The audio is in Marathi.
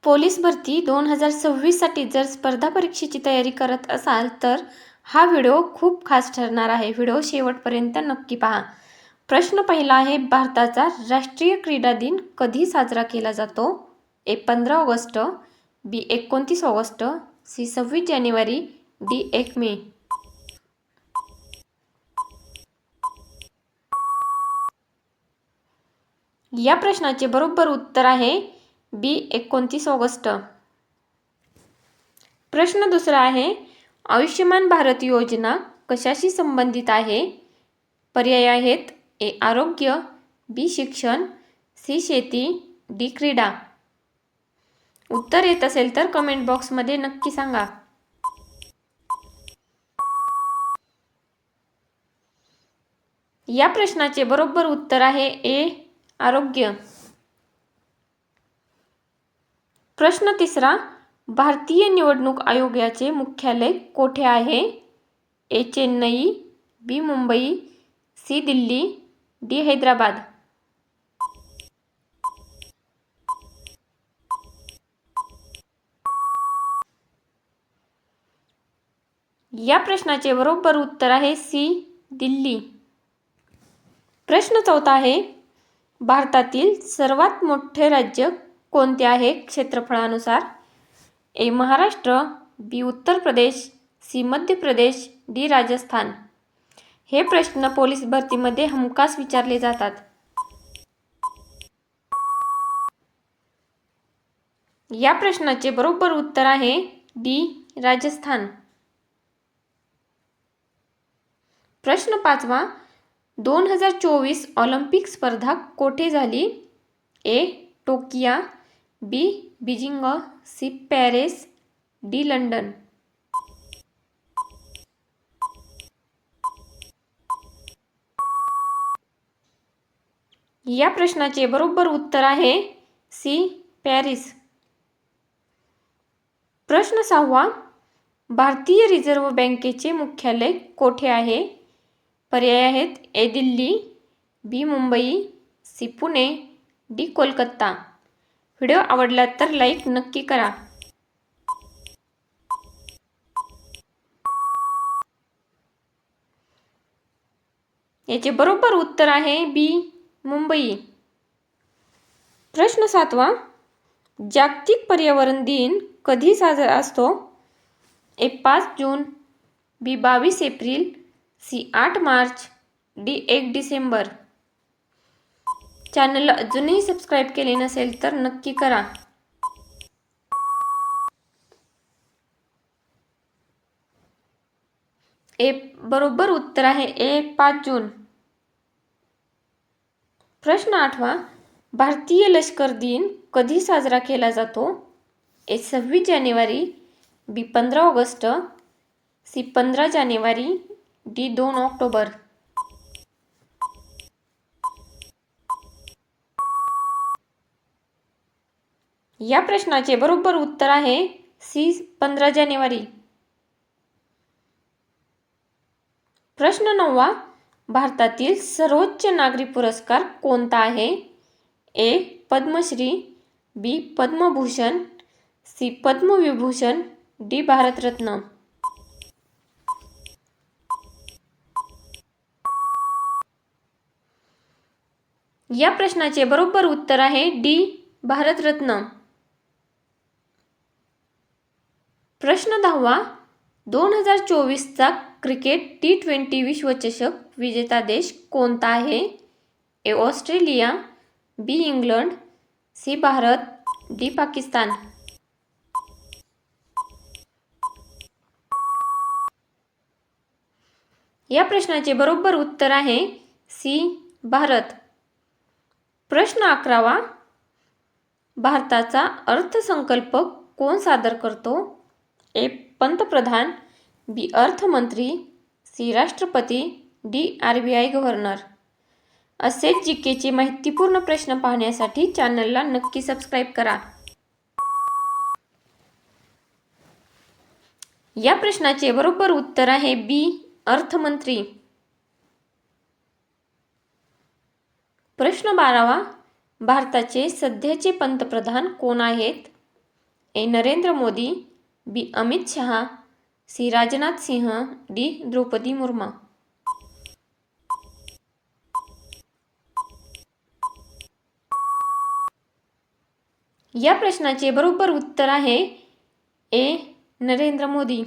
पोलीस भरती 2026साठी जर स्पर्धा परीक्षेची तयारी करत असाल तर हा व्हिडिओ खूप खास ठरणार आहे. व्हिडिओ शेवटपर्यंत नक्की पहा. प्रश्न पहिला आहे, भारताचा राष्ट्रीय क्रीडा दिन कधी साजरा केला जातो? ए 15 ऑगस्ट, बी 29 ऑगस्ट, सी 26 जानेवारी, डी 1 मे. या प्रश्नाचे बरोबर उत्तर आहे बी 29 ऑगस्ट. प्रश्न दुसरा आहे, आयुष्यमान भारत योजना कशाशी संबंधित आहे? पर्याय आहेत ए आरोग्य, बी शिक्षण, सी शेती, डी क्रीडा. उत्तर येत असेल तर कमेंट बॉक्समध्ये नक्की सांगा. या प्रश्नाचे बरोबर उत्तर आहे ए आरोग्य. प्रश्न तिसरा, भारतीय निवडणूक आयोगाचे मुख्यालय कोठे आहे? ए चेन्नई, बी मुंबई, सी दिल्ली, डी हैदराबाद. या प्रश्नाचे बरोबर उत्तर आहे सी दिल्ली. प्रश्न चौथा आहे, भारतातील सर्वात मोठे राज्य कोणते आहे क्षेत्रफळानुसार? ए महाराष्ट्र, बी उत्तर प्रदेश, सी मध्य प्रदेश, डी राजस्थान. हे प्रश्न पोलीस भरतीमध्ये हमखास विचारले जातात. या प्रश्नाचे बरोबर उत्तर आहे डी राजस्थान. प्रश्न पाचवा, 2024 ऑलिम्पिक स्पर्धा कोठे झाली? A Tokyo, B Beijing, C Paris, D London. या प्रश्नाचे बरोबर उत्तर आहे सी पॅरिस. प्रश्न सहावा, भारतीय रिझर्व्ह बँकेचे मुख्यालय कोठे आहे? पर्याय आहेत A Delhi, B Mumbai, C Pune, D Kolkata. Video आवडला तर लाईक नक्की करा. याचे बरोबर उत्तर आहे बी मुंबई. प्रश्न सातवा, जागतिक पर्यावरण दिन कधी साजरा असतो? ए 5 जून, बी 22 एप्रिल, सी 8 मार्च, डी 1 डिसेंबर. चॅनलला अजूनही सबस्क्राईब केले नसेल तर नक्की करा. ए बरोबर उत्तर आहे ए 5 जून. प्रश्न आठवा, भारतीय लष्कर दिन कधी साजरा केला जातो? ए 26 जानेवारी, बी 15 ऑगस्ट, सी 15 जानेवारी, डी 2 ऑक्टोबर. या प्रश्नाचे बरोबर उत्तर आहे सी 15 जानेवारी. प्रश्न नववा, भारतातील सर्वोच्च नागरी पुरस्कार कोणता आहे? ए पद्मश्री, बी पद्मभूषण, सी पद्मविभूषण, डी भारतरत्न. या प्रश्नाचे बरोबर उत्तर आहे डी भारतरत्न. प्रश्न 10वा, 2024चा क्रिकेट T20 विश्वचषक विजेता देश कोणता आहे? A Australia, B England, C Bharat, D Pakistan. या प्रश्नाचे बरोबर उत्तर आहे सी भारत. प्रश्न 11वा, भारताचा अर्थसंकल्प कोण सादर करतो? ए पंतप्रधान, बी अर्थमंत्री, सी राष्ट्रपती, डी RBI गव्हर्नर. असेच जीकेचे माहितीपूर्ण प्रश्न पाहण्यासाठी चॅनलला नक्की सबस्क्राईब करा. या प्रश्नाचे बरोबर उत्तर आहे बी अर्थमंत्री. प्रश्न 12वा, भारताचे सध्याचे पंतप्रधान कोण आहेत? ए नरेंद्र मोदी, बी अमित शहा, सी राजनाथ सिंह, डी द्रौपदी मुर्मू. या प्रश्नाचे बरोबर उत्तर आहे ए नरेंद्र मोदी.